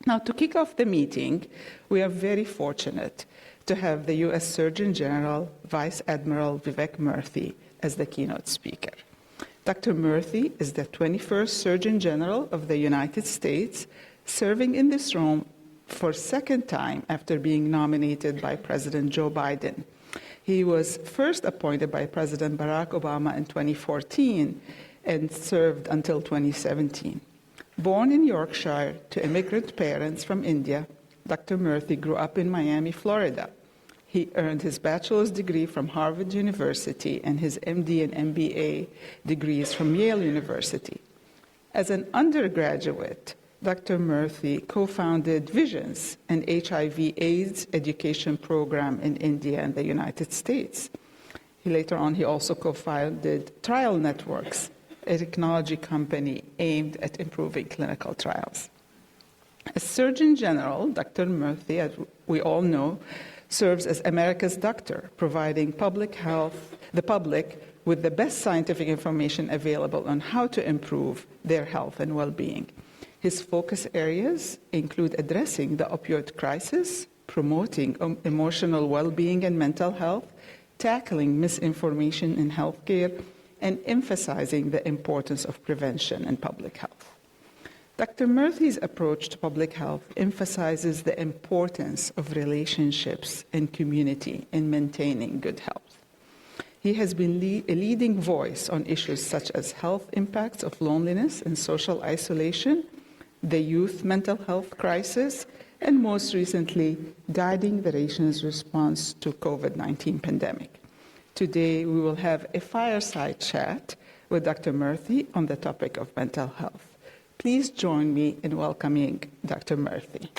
Now, to kick off the meeting, we are very fortunate to have the U.S. Surgeon General, Vice Admiral Vivek Murthy, as the keynote speaker. Dr. Murthy is the 21st Surgeon General of the United States, serving in this role for a second time after being nominated by President Joe Biden. He was first appointed by President Barack Obama in 2014 and served until 2017. Born in Yorkshire to immigrant parents from India, Dr. Murthy grew up in Miami, Florida. He earned his bachelor's degree from Harvard University and his MD and MBA degrees from Yale University. As an undergraduate, Dr. Murthy co-founded Visions, an HIV/AIDS education program in India and the United States. Later on, he also co-founded Trial Networks, a technology company aimed at improving clinical trials. As Surgeon General, Dr. Murthy, as we all know, serves as America's doctor, providing the public with the best scientific information available on how to improve their health and well-being. His focus areas include addressing the opioid crisis, promoting emotional well-being and mental health, tackling misinformation in healthcare, and emphasizing the importance of prevention and public health. Dr. Murthy's approach to public health emphasizes the importance of relationships and community in maintaining good health. He has been a leading voice on issues such as health impacts of loneliness and social isolation, the youth mental health crisis, and most recently, guiding the nation's response to COVID-19 pandemic. Today, we will have a fireside chat with Dr. Murthy on the topic of mental health. Please join me in welcoming Dr. Murthy.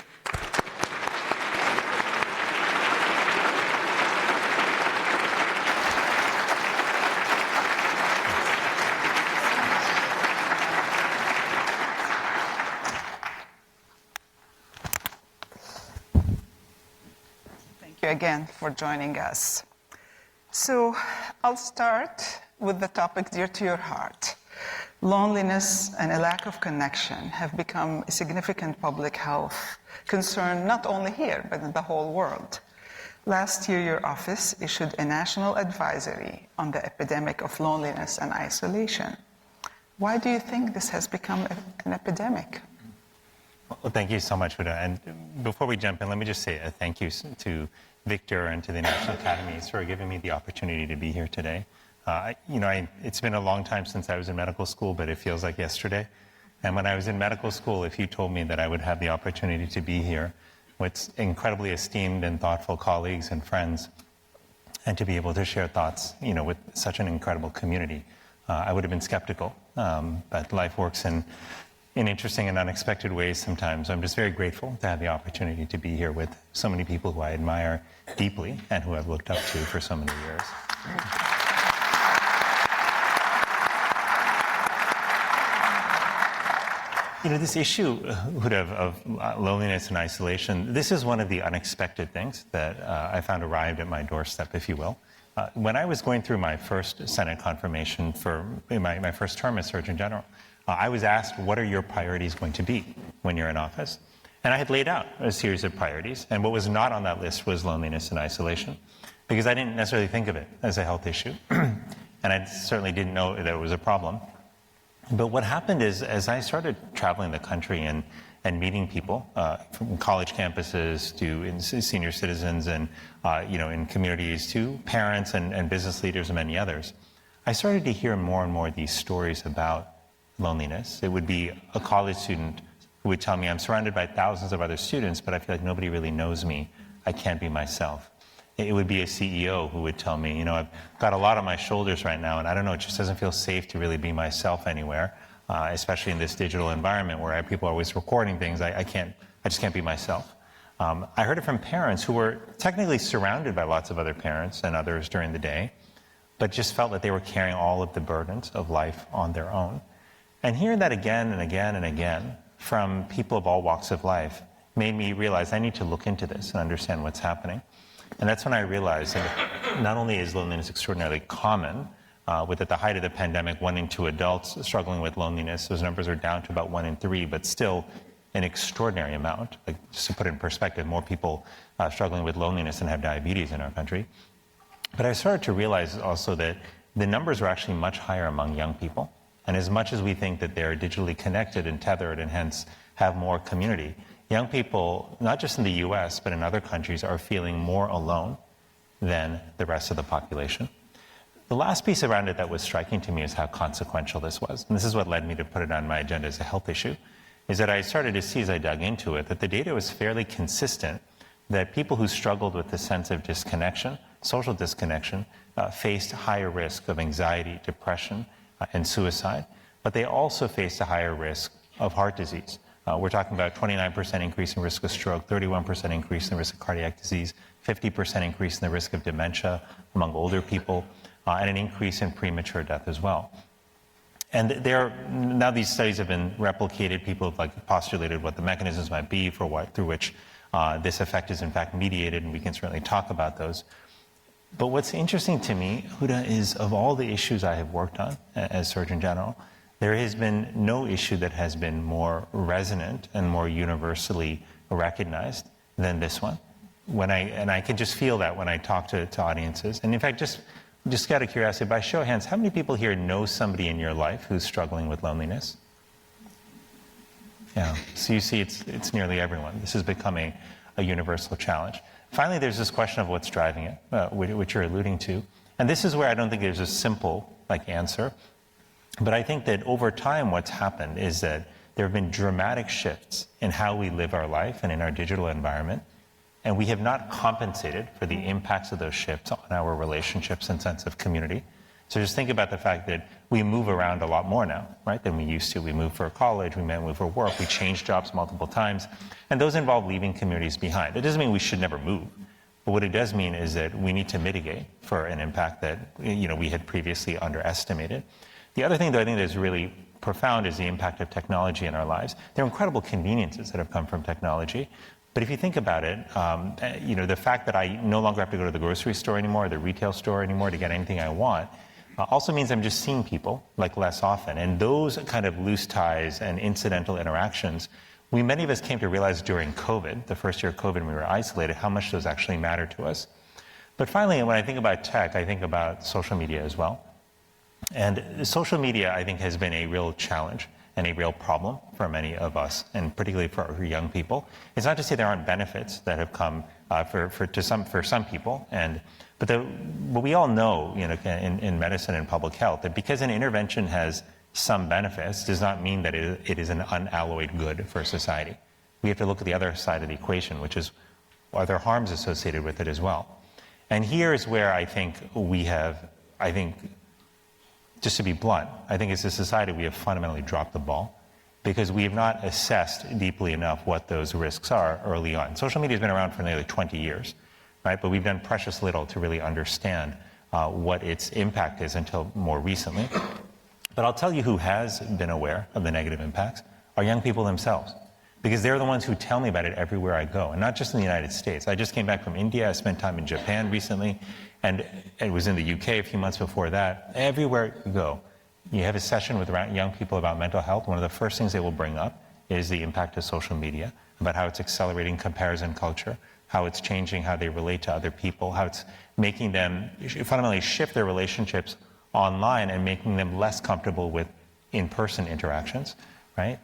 Thank you again for joining us. So I'll start with the topic dear to your heart. Loneliness and a lack of connection have become a significant public health concern, not only here, but in the whole world. Last year, your office issued a national advisory on the epidemic of loneliness and isolation. Why do you think this has become an epidemic? Well, thank you so much, Huda. And before we jump in, let me just say a thank you to Victor and to the National Academies for giving me the opportunity to be here today. It's been a long time since I was in medical school, but it feels like yesterday. And when I was in medical school, if you told me that I would have the opportunity to be here with incredibly esteemed and thoughtful colleagues and friends, and to be able to share thoughts, with such an incredible community, I would have been skeptical. But life works in interesting and unexpected ways sometimes. I'm just very grateful to have the opportunity to be here with so many people who I admire deeply and who I've looked up to for so many years. This issue, Huda, of loneliness and isolation, this is one of the unexpected things that I found arrived at my doorstep, if you will. When I was going through my first Senate confirmation for my first term as Surgeon General, I was asked, what are your priorities going to be when you're in office? And I had laid out a series of priorities, and what was not on that list was loneliness and isolation, because I didn't necessarily think of it as a health issue, and I certainly didn't know that it was a problem. But what happened is, as I started traveling the country and meeting people from college campuses to senior citizens and in communities to parents and business leaders and many others, I started to hear more and more of these stories about loneliness. It would be a college student who would tell me, I'm surrounded by thousands of other students, but I feel like nobody really knows me. I can't be myself. It would be a CEO who would tell me, I've got a lot on my shoulders right now, and I don't know, it just doesn't feel safe to really be myself anywhere, especially in this digital environment where people are always recording things. I just can't be myself. I heard it from parents who were technically surrounded by lots of other parents and others during the day, but just felt that they were carrying all of the burdens of life on their own. And hearing that again and again and again from people of all walks of life made me realize I need to look into this and understand what's happening. And that's when I realized that not only is loneliness extraordinarily common, with at the height of the pandemic, 1 in 2 adults struggling with loneliness, those numbers are down to about 1 in 3, but still an extraordinary amount. Like, just to put it in perspective, more people struggling with loneliness than have diabetes in our country. But I started to realize also that the numbers were actually much higher among young people. And as much as we think that they're digitally connected and tethered and hence have more community, young people, not just in the US, but in other countries, are feeling more alone than the rest of the population. The last piece around it that was striking to me is how consequential this was. And this is what led me to put it on my agenda as a health issue, is that I started to see as I dug into it that the data was fairly consistent, that people who struggled with the sense of disconnection, social disconnection, faced higher risk of anxiety, depression, and suicide, but they also faced a higher risk of heart disease. We're talking about 29% increase in risk of stroke, 31% increase in risk of cardiac disease, 50% increase in the risk of dementia among older people, and an increase in premature death as well. And now these studies have been replicated. People have postulated what the mechanisms might be through which this effect is in fact mediated, and we can certainly talk about those. But what's interesting to me, Huda, is of all the issues I have worked on as Surgeon General, there has been no issue that has been more resonant and more universally recognized than this one. And I can just feel that when I talk to audiences. And in fact, just out of curiosity, by show of hands, how many people here know somebody in your life who's struggling with loneliness? Yeah, so you see it's nearly everyone. This is becoming a universal challenge. Finally, there's this question of what's driving it, which you're alluding to. And this is where I don't think there's a simple answer. But I think that over time what's happened is that there have been dramatic shifts in how we live our life and in our digital environment. And we have not compensated for the impacts of those shifts on our relationships and sense of community. So just think about the fact that we move around a lot more now, right, than we used to. We move for college, we move for work, we change jobs multiple times. And those involve leaving communities behind. It doesn't mean we should never move. But what it does mean is that we need to mitigate for an impact that we had previously underestimated. The other thing that I think is really profound is the impact of technology in our lives. There are incredible conveniences that have come from technology. But if you think about it, the fact that I no longer have to go to the grocery store anymore, or the retail store anymore to get anything I want, also means I'm just seeing people less often. And those kind of loose ties and incidental interactions, many of us came to realize during COVID, the first year of COVID when we were isolated, how much those actually matter to us. But finally, when I think about tech, I think about social media as well. And social media, I think, has been a real challenge and a real problem for many of us, and particularly for our young people. It's not to say there aren't benefits that have come for some people, but we all know, in medicine and public health, that because an intervention has some benefits does not mean that it is an unalloyed good for society. We have to look at the other side of the equation, which is, are there harms associated with it as well? And here is where I think just to be blunt, I think as a society we have fundamentally dropped the ball because we have not assessed deeply enough what those risks are early on. Social media has been around for nearly 20 years, right? But we've done precious little to really understand what its impact is until more recently. But I'll tell you who has been aware of the negative impacts are young people themselves, because they're the ones who tell me about it everywhere I go, and not just in the United States. I just came back from India. I spent time in Japan recently, and it was in the UK a few months before that. Everywhere you go, you have a session with young people about mental health. One of the first things they will bring up is the impact of social media, about how it's accelerating comparison culture, how it's changing how they relate to other people, how it's making them fundamentally shift their relationships online and making them less comfortable with in-person interactions, right?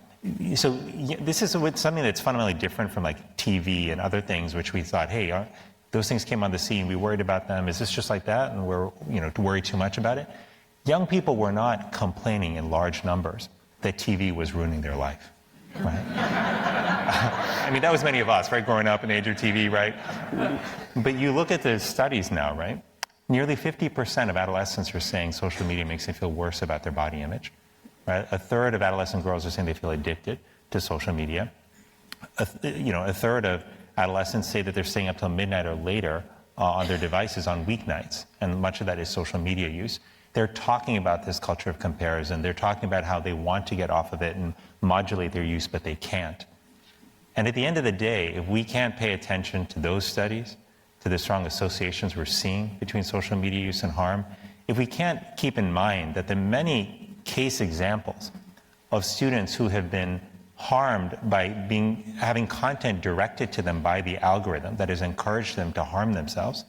So this is something that's fundamentally different from TV and other things, which we thought, hey, those things came on the scene, we worried about them. Is this just like that? And we're, to worry too much about it. Young people were not complaining in large numbers that TV was ruining their life, right? I mean, that was many of us, right? Growing up in the age of TV, right? But you look at the studies now, right? Nearly 50% of adolescents are saying social media makes them feel worse about their body image. Right? A third of adolescent girls are saying they feel addicted to social media. A third of adolescents say that they're staying up till midnight or later on their devices on weeknights, and much of that is social media use. They're talking about this culture of comparison. They're talking about how they want to get off of it and modulate their use, but they can't. And at the end of the day, if we can't pay attention to those studies, to the strong associations we're seeing between social media use and harm, if we can't keep in mind that the many case examples of students who have been harmed by having content directed to them by the algorithm that has encouraged them to harm themselves,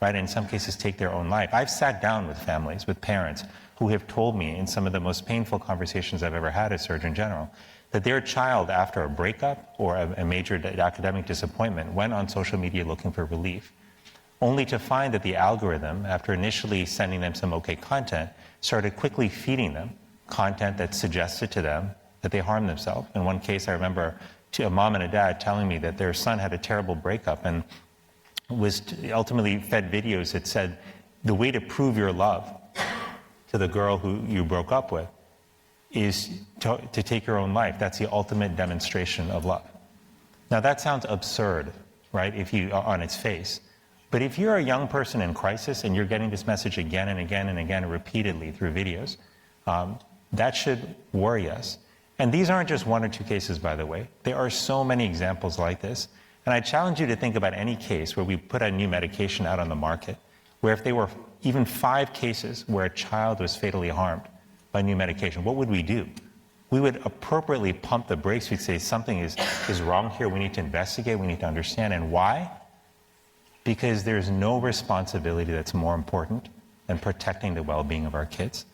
right? In some cases, take their own life. I've sat down with families, with parents, who have told me in some of the most painful conversations I've ever had as Surgeon General, that their child, after a breakup or a major academic disappointment, went on social media looking for relief, only to find that the algorithm, after initially sending them some okay content, started quickly feeding them content that suggested to them that they harmed themselves. In one case, I remember a mom and a dad telling me that their son had a terrible breakup and was ultimately fed videos that said, the way to prove your love to the girl who you broke up with is to take your own life. That's the ultimate demonstration of love. Now that sounds absurd, right, on its face. But if you're a young person in crisis and you're getting this message again and again and again repeatedly through videos, that should worry us. And these aren't just one or two cases, by the way. There are so many examples like this. And I challenge you to think about any case where we put a new medication out on the market, where if there were even 5 cases where a child was fatally harmed by new medication, what would we do? We would appropriately pump the brakes. We'd say something is wrong here. We need to investigate. We need to understand. And why? Because there's no responsibility that's more important than protecting the well-being of our kids.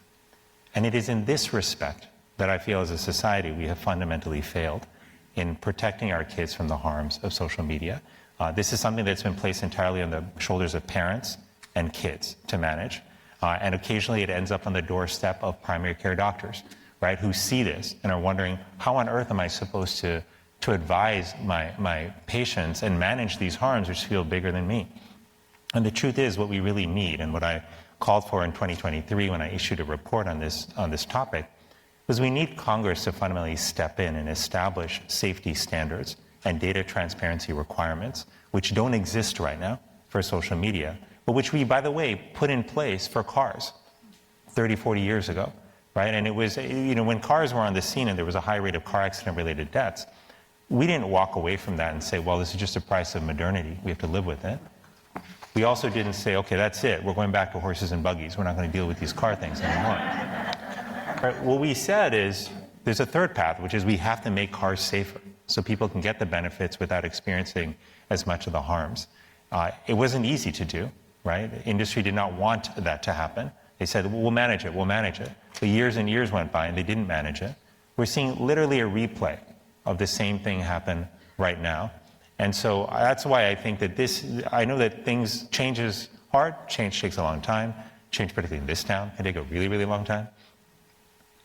And it is in this respect that I feel as a society we have fundamentally failed in protecting our kids from the harms of social media. This is something that's been placed entirely on the shoulders of parents and kids to manage. And occasionally it ends up on the doorstep of primary care doctors, right, who see this and are wondering, how on earth am I supposed to advise my patients and manage these harms which feel bigger than me? And the truth is, what we really need, and what I called for in 2023 when I issued a report on this topic, was we need Congress to fundamentally step in and establish safety standards and data transparency requirements, which don't exist right now for social media, but which we, by the way, put in place for cars 30, 40 years ago, right? And it was, when cars were on the scene and there was a high rate of car accident-related deaths, we didn't walk away from that and say, well, this is just a price of modernity. We have to live with it. We also didn't say, okay, that's it. We're going back to horses and buggies. We're not going to deal with these car things anymore. Right? What we said is, there's a third path, which is we have to make cars safer so people can get the benefits without experiencing as much of the harms. It wasn't easy to do, right? Industry did not want that to happen. They said, we'll manage it. But years and years went by and they didn't manage it. We're seeing literally a replay of the same thing happen right now. And so that's why I think that I know that change is hard. Change takes a long time. Change, particularly in this town, can take a really, really long time.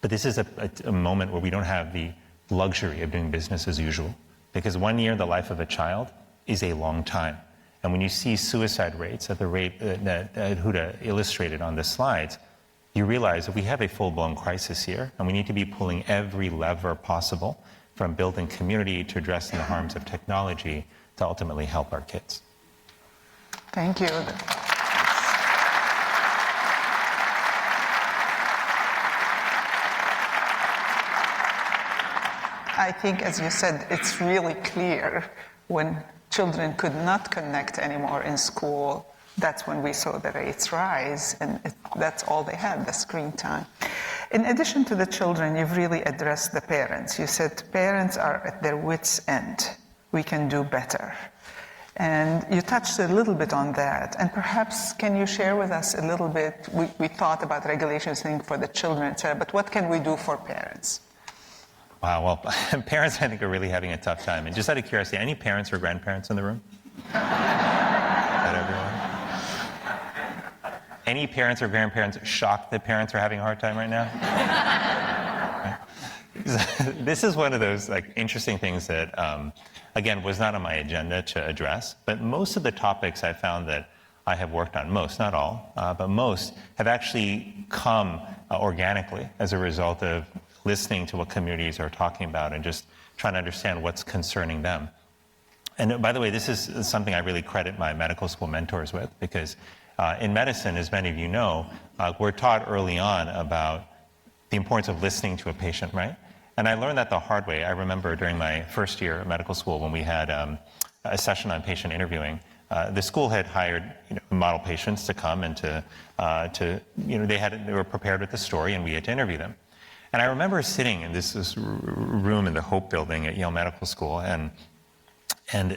But this is a moment where we don't have the luxury of doing business as usual, because 1 year in the life of a child is a long time. And when you see suicide rates at the rate that Huda illustrated on the slides, you realize that we have a full-blown crisis here, and we need to be pulling every lever possible, from building community to addressing the harms of technology, to ultimately help our kids. Thank you. I think, as you said, it's really clear when children could not connect anymore in school, that's when we saw the rates rise, and that's all they had, the screen time. In addition to the children, you've really addressed the parents. You said parents are at their wits' end. We can do better. And you touched a little bit on that. And perhaps can you share with us a little bit, we thought about regulations thing for the children, etc., but what can we do for parents? Wow, well, parents, I think, are really having a tough time. And just out of curiosity, any parents or grandparents in the room? Is that everyone? Any parents or grandparents shocked that parents are having a hard time right now? This is one of those interesting things that, again, was not on my agenda to address. But most of the topics I found that I have worked on, most, not all, but most, have actually come organically as a result of listening to what communities are talking about and just trying to understand what's concerning them. And by the way, this is something I really credit my medical school mentors with, because in medicine, as many of you know, we're taught early on about the importance of listening to a patient, right? And I learned that the hard way. I remember during my first year of medical school when we had a session on patient interviewing, the school had hired model patients to come and they were prepared with the story and we had to interview them. And I remember sitting in this room in the Hope Building at Yale Medical School and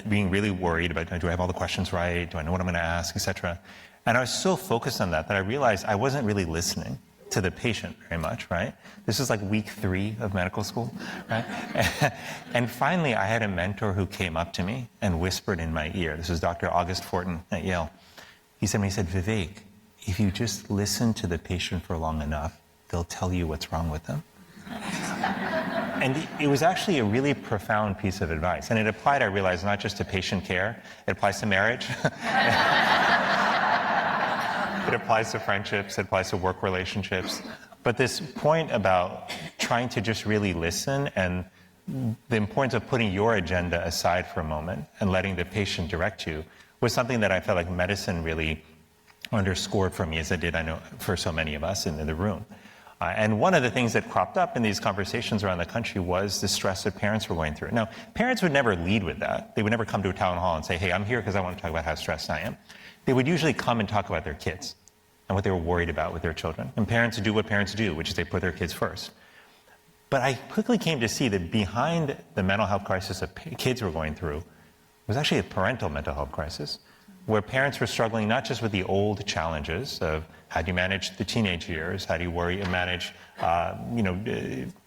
being really worried about, do I have all the questions right? Do I know what I'm going to ask, et cetera? And I was so focused on that I realized I wasn't really listening to the patient very much, right? This is like week 3 of medical school, right? And finally, I had a mentor who came up to me and whispered in my ear. This was Dr. August Fortin at Yale. He said, Vivek, if you just listen to the patient for long enough, they'll tell you what's wrong with them. And it was actually a really profound piece of advice. And it applied, I realized, not just to patient care, it applies to marriage. It applies to friendships, it applies to work relationships. But this point about trying to just really listen and the importance of putting your agenda aside for a moment and letting the patient direct you was something that I felt like medicine really underscored for me, as it did, I know, for so many of us in the room. And one of the things that cropped up in these conversations around the country was the stress that parents were going through. Now, parents would never lead with that. They would never come to a town hall and say, hey, I'm here because I want to talk about how stressed I am. They would usually come and talk about their kids and what they were worried about with their children. And parents do what parents do, which is they put their kids first. But I quickly came to see that behind the mental health crisis that kids were going through was actually a parental mental health crisis, where parents were struggling not just with the old challenges of how do you manage the teenage years, how do you worry and manage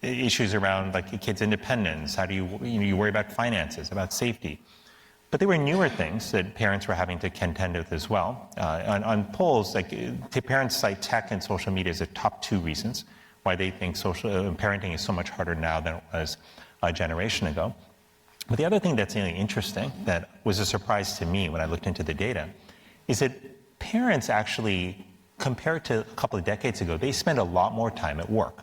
issues around like a kid's independence, how do you worry about finances, about safety. But there were newer things that parents were having to contend with as well. On polls, like parents cite tech and social media as the top 2 reasons why they think parenting is so much harder now than it was a generation ago. But the other thing that's really interesting, that was a surprise to me when I looked into the data, is that parents actually, compared to a couple of decades ago, they spend a lot more time at work.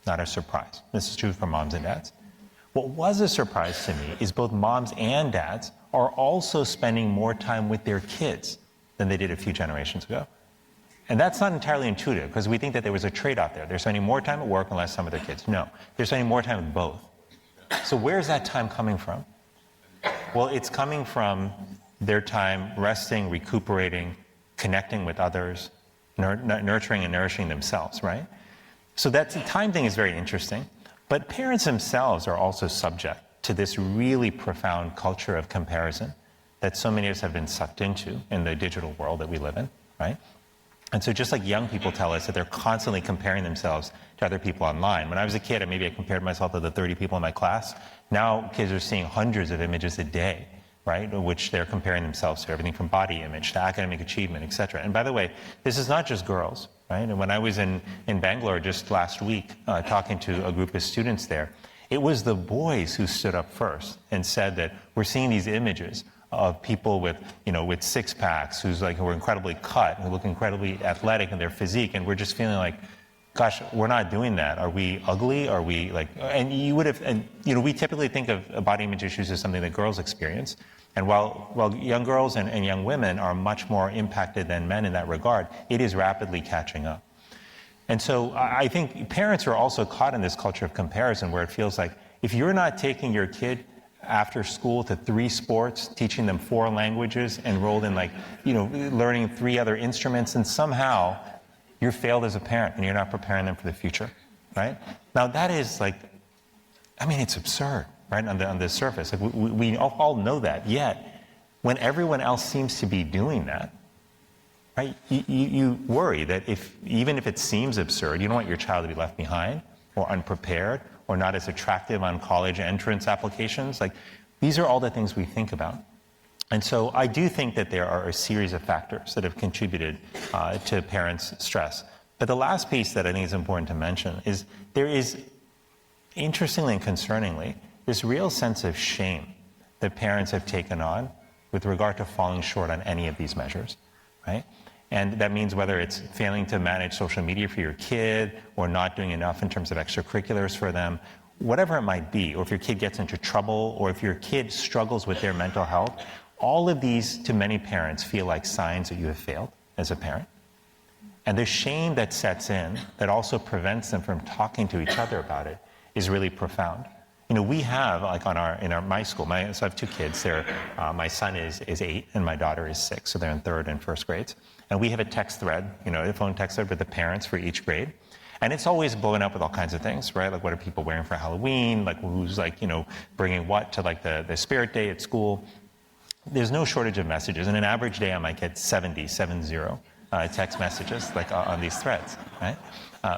Not a surprise. This is true for moms and dads. What was a surprise to me is both moms and dads are also spending more time with their kids than they did a few generations ago. And that's not entirely intuitive, because we think that there was a trade-off there. They're spending more time at work and less time with their kids. No, they're spending more time with both. So where's that time coming from? Well, it's coming from their time resting, recuperating, connecting with others, nurturing and nourishing themselves, right? So that time thing is very interesting. But parents themselves are also subject to this really profound culture of comparison that so many of us have been sucked into in the digital world that we live in, right? And so just like young people tell us that they're constantly comparing themselves to other people online. When I was a kid, maybe I compared myself to the 30 people in my class. Now kids are seeing hundreds of images a day, right? Which they're comparing themselves to, everything from body image to academic achievement, et cetera. And by the way, this is not just girls, right? And when I was in Bangalore just last week, talking to a group of students there, it was the boys who stood up first and said that we're seeing these images of people with six packs, who are incredibly cut, who look incredibly athletic in their physique, and we're just feeling like, gosh, we're not doing that. Are we ugly? Are we we typically think of body image issues as something that girls experience. And while young girls and young women are much more impacted than men in that regard, it is rapidly catching up. And so I think parents are also caught in this culture of comparison, where it feels like if you're not taking your kid after school to 3 sports, teaching them 4 languages, enrolled in learning 3 other instruments, and somehow you're failed as a parent and you're not preparing them for the future, right? Now that is it's absurd, right, on the surface. We all know that, yet when everyone else seems to be doing that, right, you worry that even if it seems absurd, you don't want your child to be left behind or unprepared or not as attractive on college entrance applications. These are all the things we think about. And so I do think that there are a series of factors that have contributed to parents' stress. But the last piece that I think is important to mention is there is, interestingly and concerningly, this real sense of shame that parents have taken on with regard to falling short on any of these measures, right? And that means whether it's failing to manage social media for your kid, or not doing enough in terms of extracurriculars for them, whatever it might be, or if your kid gets into trouble, or if your kid struggles with their mental health, all of these, to many parents, feel like signs that you have failed as a parent. And the shame that sets in, that also prevents them from talking to each other about it, is really profound. We have, my school, so I have 2 kids. My son is 8 and my daughter is 6, so they're in 3rd and 1st grades. And we have a text thread, a phone text thread with the parents for each grade. And it's always blowing up with all kinds of things, right? Like what are people wearing for Halloween? Like who's like, bringing what to like the spirit day at school? There's no shortage of messages. In an average day, I might get 70 text messages like on these threads, right?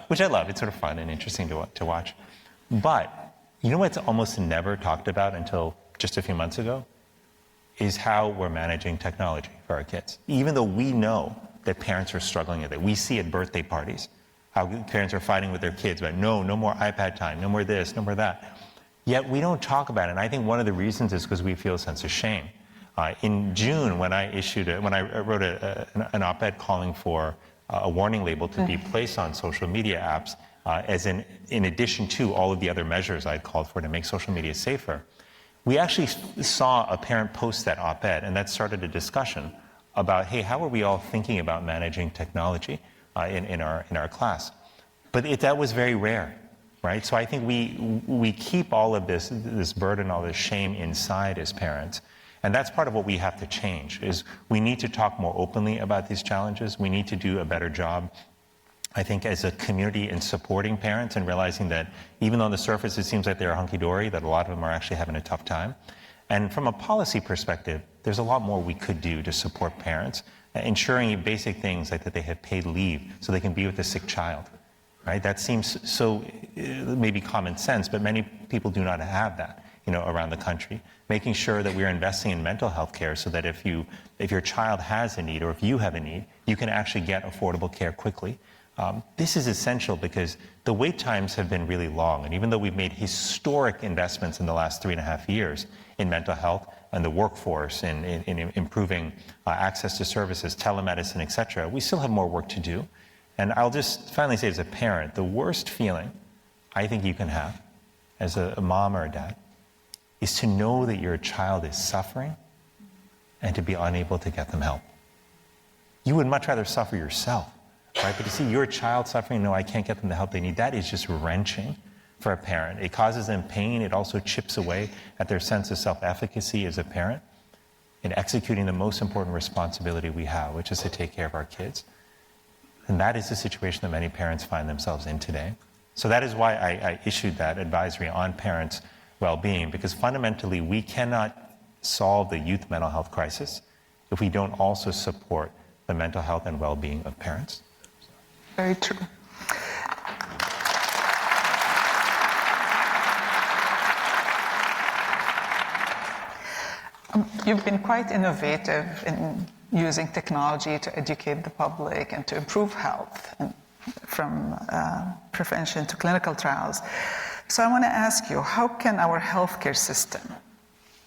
Which I love. It's sort of fun and interesting to watch. But you know what's almost never talked about until just a few months ago? Is how we're managing technology for our kids. Even though we know that parents are struggling with it. We see at birthday parties how parents are fighting with their kids about no more iPad time, no more this, no more that. Yet we don't talk about it. And I think one of the reasons is because we feel a sense of shame. In June, when I wrote an op-ed calling for a warning label to be placed on social media apps, as in addition to all of the other measures I called for to make social media safer, we actually saw a parent post that op-ed, and that started a discussion about, hey, how are we all thinking about managing technology in our class? But that was very rare, right? So I think we keep all of this burden, all this shame inside as parents. And that's part of what we have to change, is we need to talk more openly about these challenges. We need to do a better job, I think, as a community in supporting parents and realizing that even though on the surface it seems like they're hunky-dory, that a lot of them are actually having a tough time. And from a policy perspective, there's a lot more we could do to support parents, ensuring basic things like that they have paid leave so they can be with a sick child, right? That seems so maybe common sense, but many people do not have that, around the country. Making sure that we're investing in mental health care so that if your child has a need or if you have a need, you can actually get affordable care quickly. This is essential because the wait times have been really long. And even though we've made historic investments in the last 3.5 years in mental health and the workforce, in improving access to services, telemedicine, et cetera, we still have more work to do. And I'll just finally say as a parent, the worst feeling I think you can have as a mom or a dad is to know that your child is suffering and to be unable to get them help. You would much rather suffer yourself, right? But to see your child suffering, no, I can't get them the help they need, that is just wrenching for a parent. It causes them pain. It also chips away at their sense of self-efficacy as a parent in executing the most important responsibility we have, which is to take care of our kids. And that is the situation that many parents find themselves in today. So that is why I issued that advisory on parents' well-being, because fundamentally we cannot solve the youth mental health crisis if we don't also support the mental health and well-being of parents. Very true. You've been quite innovative in using technology to educate the public and to improve health, and from prevention to clinical trials. So I want to ask you, how can our healthcare system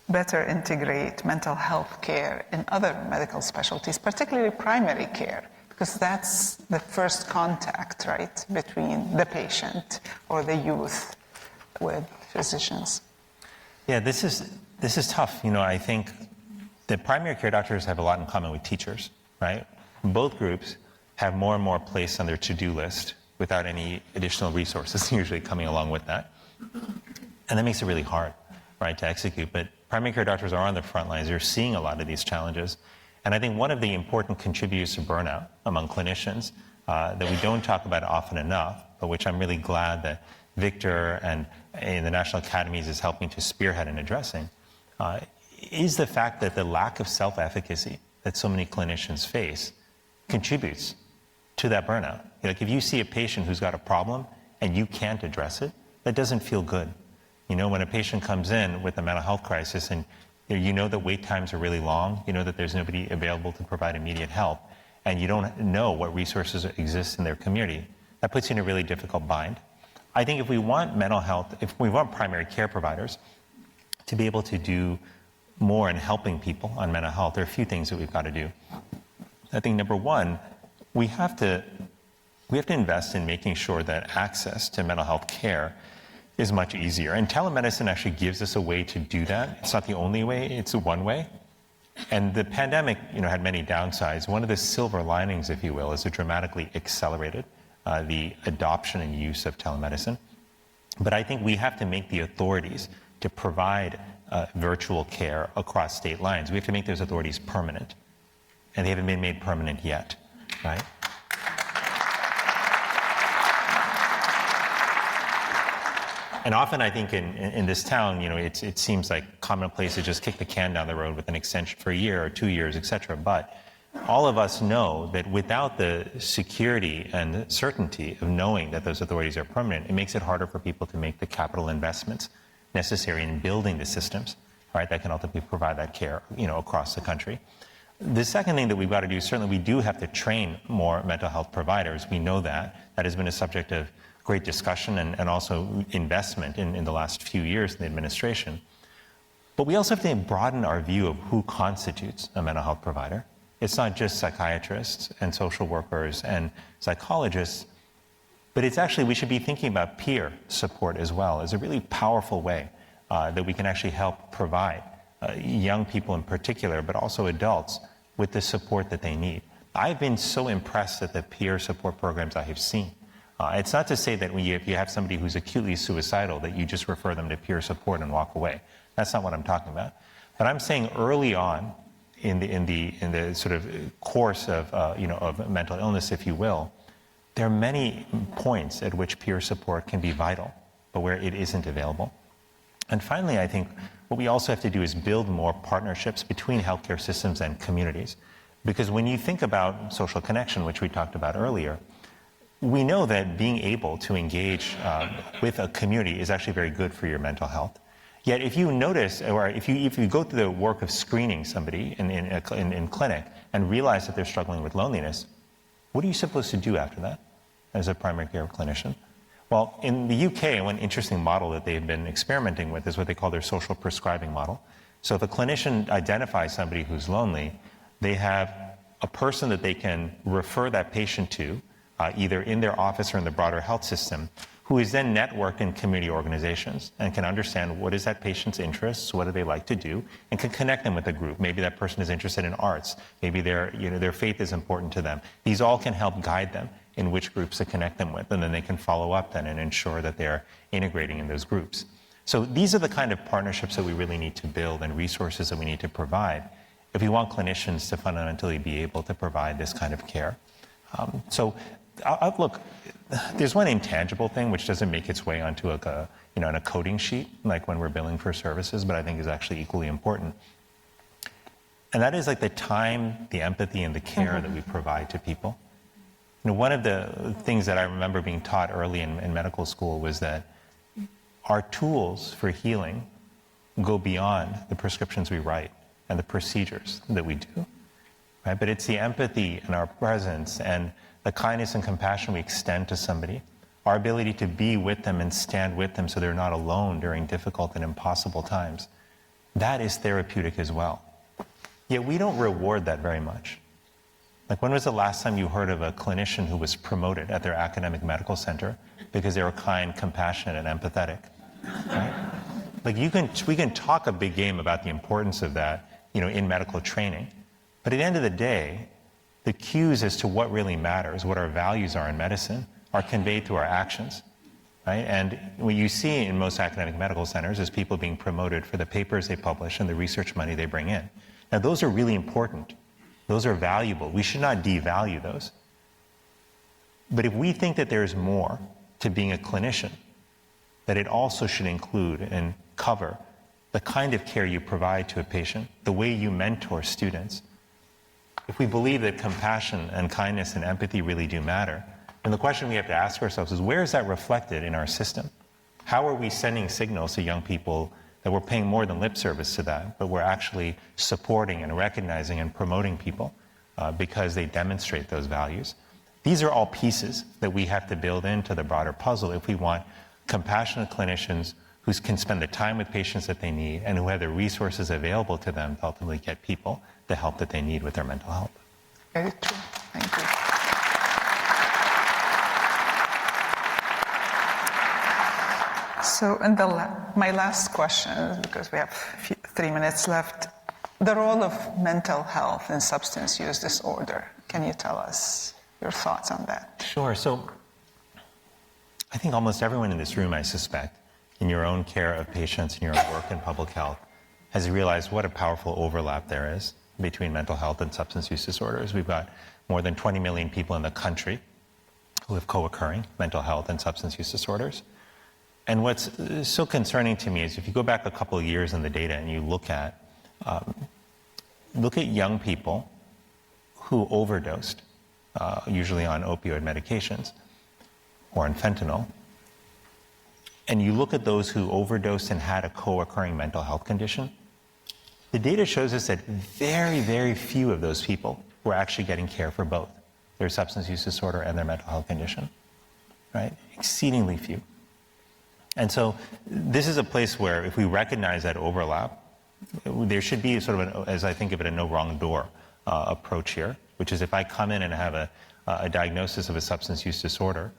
better integrate mental health care in other medical specialties, particularly primary care? Because that's the first contact, right, between the patient or the youth with physicians. Yeah, this is tough. I think the primary care doctors have a lot in common with teachers, right? Both groups have more and more placed on their to-do list without any additional resources usually coming along with that. And that makes it really hard, right, to execute. But primary care doctors are on the front lines. They're seeing a lot of these challenges. And I think one of the important contributors to burnout among clinicians that we don't talk about often enough, but which I'm really glad that Victor and the National Academies is helping to spearhead and addressing, is the fact that the lack of self-efficacy that so many clinicians face contributes to that burnout. Like if you see a patient who's got a problem and you can't address it, that doesn't feel good. When a patient comes in with a mental health crisis and you know that wait times are really long, you know that there's nobody available to provide immediate help, and you don't know what resources exist in their community, that puts you in a really difficult bind. I think if we want mental health, if we want primary care providers to be able to do more in helping people on mental health, there are a few things that we've got to do. I think number one, we have to invest in making sure that access to mental health care is much easier. And telemedicine actually gives us a way to do that. It's not the only way, it's one way. And the pandemic, had many downsides. One of the silver linings, if you will, is it dramatically accelerated the adoption and use of telemedicine. But I think we have to make the authorities to provide virtual care across state lines. We have to make those authorities permanent. And they haven't been made permanent yet, right? And often I think in this town, it seems like commonplace to just kick the can down the road with an extension for a year or 2 years, et cetera. But all of us know that without the security and certainty of knowing that those authorities are permanent, it makes it harder for people to make the capital investments necessary in building the systems, right, that can ultimately provide that care, across the country. The second thing that we've got to do, certainly we do have to train more mental health providers. We know that. That has been a subject of great discussion and also investment in the last few years in the administration. But we also have to broaden our view of who constitutes a mental health provider. It's not just psychiatrists and social workers and psychologists, but it's actually, we should be thinking about peer support as well as a really powerful way that we can actually help provide young people in particular, but also adults, with the support that they need. I've been so impressed at the peer support programs I have seen. It's not to say that if you have somebody who's acutely suicidal, that you just refer them to peer support and walk away. That's not what I'm talking about. But I'm saying early on in the sort of course of mental illness, if you will, there are many points at which peer support can be vital, but where it isn't available. And finally, I think what we also have to do is build more partnerships between healthcare systems and communities. Because when you think about social connection, which we talked about earlier, we know that being able to engage with a community is actually very good for your mental health. Yet if you notice, or if you go through the work of screening somebody in clinic and realize that they're struggling with loneliness, what are you supposed to do after that as a primary care clinician? Well, in the UK, one interesting model that they've been experimenting with is what they call their social prescribing model. So if a clinician identifies somebody who's lonely, they have a person that they can refer that patient to, either in their office or in the broader health system, who is then networked in community organizations and can understand what is that patient's interests, what do they like to do, and can connect them with a group. Maybe that person is interested in arts. Maybe their faith is important to them. These all can help guide them in which groups to connect them with, and then they can follow up then and ensure that they're integrating in those groups. So these are the kind of partnerships that we really need to build and resources that we need to provide if we want clinicians to fundamentally be able to provide this kind of care. Look, there's one intangible thing which doesn't make its way onto a coding sheet, like when we're billing for services, but I think is actually equally important. And that is like the time, the empathy, and the care that we provide to people. One of the things that I remember being taught early in medical school was that our tools for healing go beyond the prescriptions we write and the procedures that we do, right? But it's the empathy and our presence and the kindness and compassion we extend to somebody, our ability to be with them and stand with them so they're not alone during difficult and impossible times. That is therapeutic as well. Yet we don't reward that very much. Like, when was the last time you heard of a clinician who was promoted at their academic medical center because they were kind, compassionate, and empathetic? Right? Like, we can talk a big game about the importance of that, in medical training. But at the end of the day, the cues as to what really matters, what our values are in medicine, are conveyed through our actions, right? And what you see in most academic medical centers is people being promoted for the papers they publish and the research money they bring in. Now, those are really important. Those are valuable. We should not devalue those. But if we think that there's more to being a clinician, that it also should include and cover the kind of care you provide to a patient, the way you mentor students. If we believe that compassion and kindness and empathy really do matter, then the question we have to ask ourselves is, where is that reflected in our system? How are we sending signals to young people that we're paying more than lip service to that, but we're actually supporting and recognizing and promoting people because they demonstrate those values? These are all pieces that we have to build into the broader puzzle if we want compassionate clinicians who can spend the time with patients that they need and who have the resources available to them to ultimately get people the help that they need with their mental health. Very true. Thank you. So, my last question, because we have 3 minutes left, the role of mental health in substance use disorder. Can you tell us your thoughts on that? Sure. So, I think almost everyone in this room, I suspect, in your own care of patients, in your own work in public health, has realized what a powerful overlap there is between mental health and substance use disorders. We've got more than 20 million people in the country who have co-occurring mental health and substance use disorders. And what's so concerning to me is if you go back a couple of years in the data and you look at young people who overdosed, usually on opioid medications or on fentanyl, and you look at those who overdosed and had a co-occurring mental health condition, the data shows us that very, very few of those people were actually getting care for both their substance use disorder and their mental health condition, right? Exceedingly few. And so this is a place where if we recognize that overlap, there should be sort of, as I think of it, a no wrong door approach here, which is if I come in and have a diagnosis of a substance use disorder,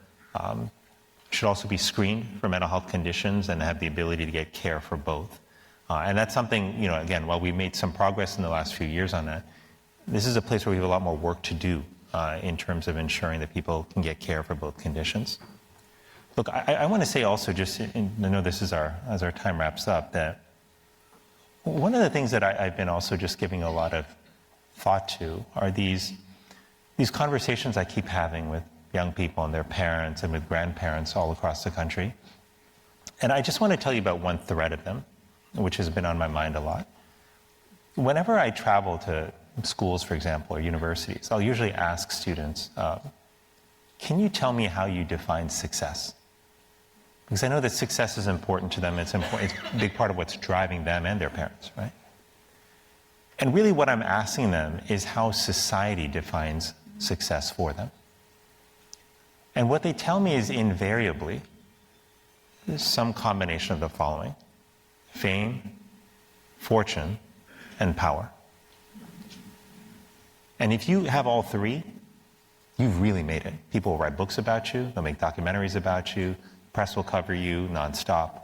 should also be screened for mental health conditions and have the ability to get care for both. And that's something, again, while we made some progress in the last few years on that, this is a place where we have a lot more work to do in terms of ensuring that people can get care for both conditions. Look, I want to say also, I know this is as our time wraps up, that one of the things that I've been also just giving a lot of thought to are these conversations I keep having with young people and their parents and with grandparents all across the country. And I just want to tell you about one thread of them, which has been on my mind a lot. Whenever I travel to schools, for example, or universities, I'll usually ask students, can you tell me how you define success? Because I know that success is important to them. It's a big part of what's driving them and their parents, right? And really what I'm asking them is how society defines success for them. And what they tell me is invariably some combination of the following: fame, fortune, and power. And if you have all three, you've really made it. People will write books about you, they'll make documentaries about you, press will cover you nonstop.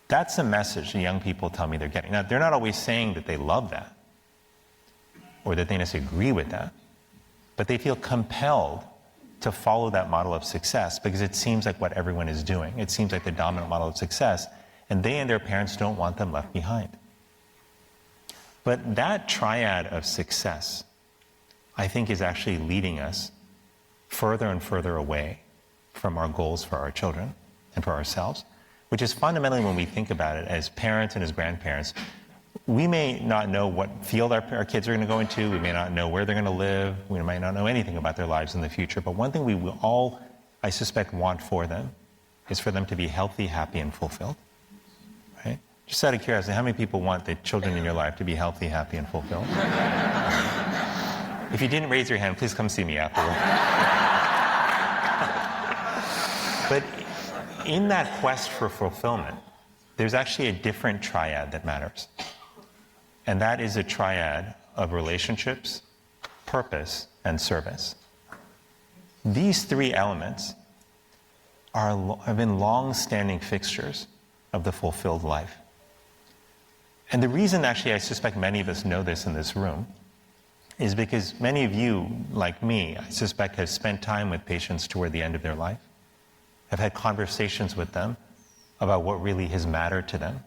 That's the message the young people tell me they're getting. Now, they're not always saying that they love that or that they necessarily agree with that, but they feel compelled to follow that model of success because it seems like what everyone is doing. It seems like the dominant model of success, and they and their parents don't want them left behind. But that triad of success, I think, is actually leading us further and further away from our goals for our children and for ourselves, which is fundamentally, when we think about it as parents and as grandparents, we may not know what field our kids are going to go into, we may not know where they're going to live, we might not know anything about their lives in the future, but one thing we will all, I suspect, want for them is for them to be healthy, happy, and fulfilled, right? Just out of curiosity, how many people want the children in your life to be healthy, happy, and fulfilled? If you didn't raise your hand, please come see me afterward. But in that quest for fulfillment, there's actually a different triad that matters. And that is a triad of relationships, purpose, and service. These three elements have been long-standing fixtures of the fulfilled life. And the reason, actually, I suspect many of us know this in this room, is because many of you, like me, I suspect, have spent time with patients toward the end of their life, have had conversations with them about what really has mattered to them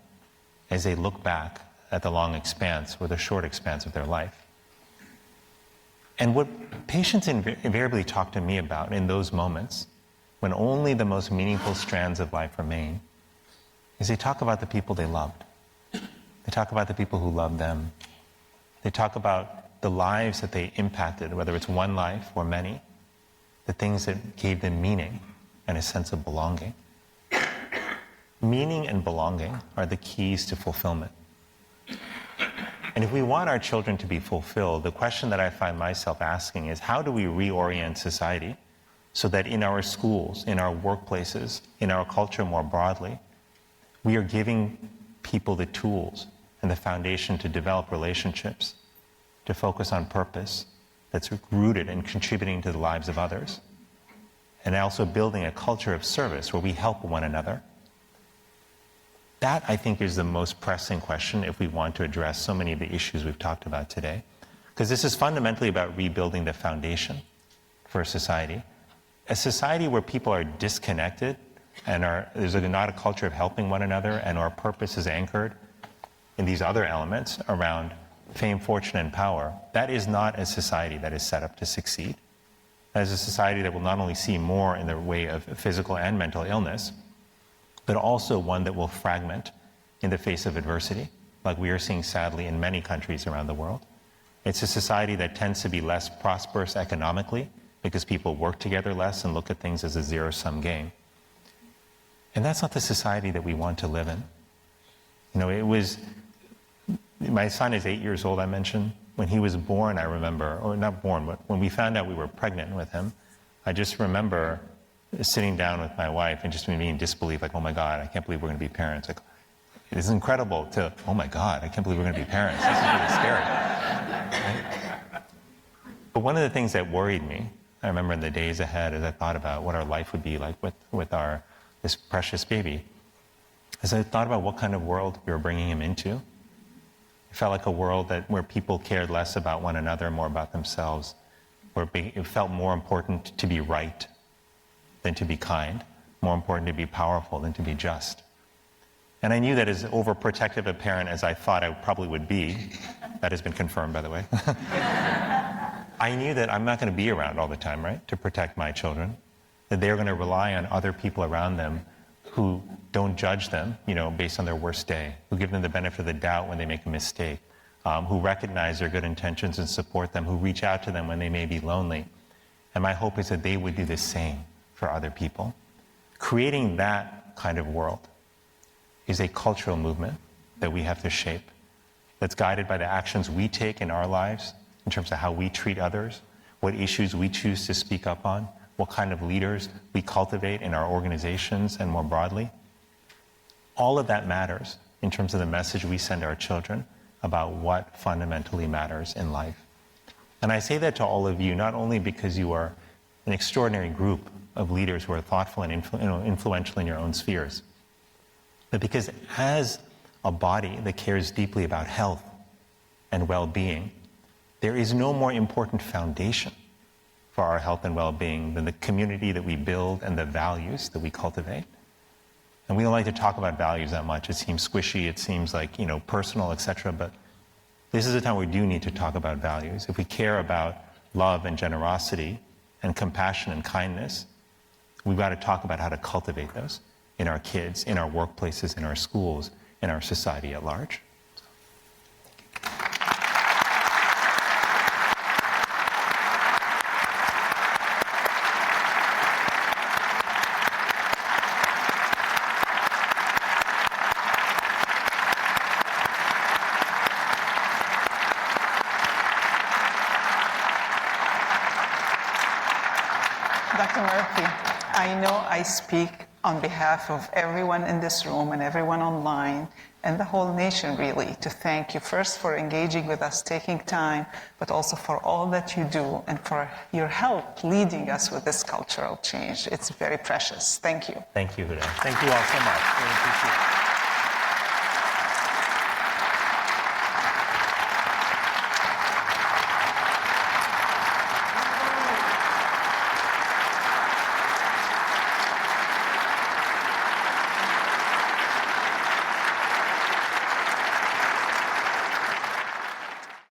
as they look back at the long expanse or the short expanse of their life. And what patients invariably talk to me about in those moments, when only the most meaningful strands of life remain, is they talk about the people they loved. They talk about the people who loved them. They talk about the lives that they impacted, whether it's one life or many, the things that gave them meaning and a sense of belonging. Meaning and belonging are the keys to fulfillment. And if we want our children to be fulfilled, the question that I find myself asking is, how do we reorient society so that in our schools, in our workplaces, in our culture more broadly, we are giving people the tools and the foundation to develop relationships, to focus on purpose that's rooted in contributing to the lives of others, and also building a culture of service where we help one another. That, I think, is the most pressing question if we want to address so many of the issues we've talked about today. Because this is fundamentally about rebuilding the foundation for a society. A society where people are disconnected and there's not a culture of helping one another, and our purpose is anchored in these other elements around fame, fortune, and power. That is not a society that is set up to succeed. That is a society that will not only see more in the way of physical and mental illness, but also one that will fragment in the face of adversity, like we are seeing sadly in many countries around the world. It's a society that tends to be less prosperous economically because people work together less and look at things as a zero-sum game. And that's not the society that we want to live in. You know, my son is 8 years old, I mentioned. When he was born, I remember, or not born, but when we found out we were pregnant with him, I just remember sitting down with my wife and just being in disbelief, like, oh my God, I can't believe we're going to be parents. Like, it is incredible to, oh my God, I can't believe we're going to be parents. This is really scary. Right? But one of the things that worried me, I remember in the days ahead as I thought about what our life would be like with this precious baby, as I thought about what kind of world we were bringing him into. It felt like a world where people cared less about one another, more about themselves, where it felt more important to be right than to be kind, more important to be powerful than to be just. And I knew that as overprotective a parent as I thought I probably would be, that has been confirmed, by the way, I knew that I'm not going to be around all the time, right, to protect my children, that they're going to rely on other people around them who don't judge them, you know, based on their worst day, who give them the benefit of the doubt when they make a mistake, who recognize their good intentions and support them, who reach out to them when they may be lonely. And my hope is that they would do the same for other people. Creating that kind of world is a cultural movement that we have to shape, that's guided by the actions we take in our lives in terms of how we treat others, what issues we choose to speak up on, what kind of leaders we cultivate in our organizations and more broadly. All of that matters in terms of the message we send our children about what fundamentally matters in life. And I say that to all of you, not only because you are an extraordinary group of leaders who are thoughtful and influential in your own spheres, but because as a body that cares deeply about health and well-being, there is no more important foundation for our health and well-being than the community that we build and the values that we cultivate. And we don't like to talk about values that much. It seems squishy, it seems like, you know, personal, etc. But this is a time we do need to talk about values. If we care about love and generosity and compassion and kindness, we've got to talk about how to cultivate those in our kids, in our workplaces, in our schools, in our society at large. Dr. Murthy, I know I speak on behalf of everyone in this room and everyone online and the whole nation, really, to thank you first for engaging with us, taking time, but also for all that you do and for your help leading us with this cultural change. It's very precious. Thank you. Thank you, Huda. Thank you all so much. Really appreciate it.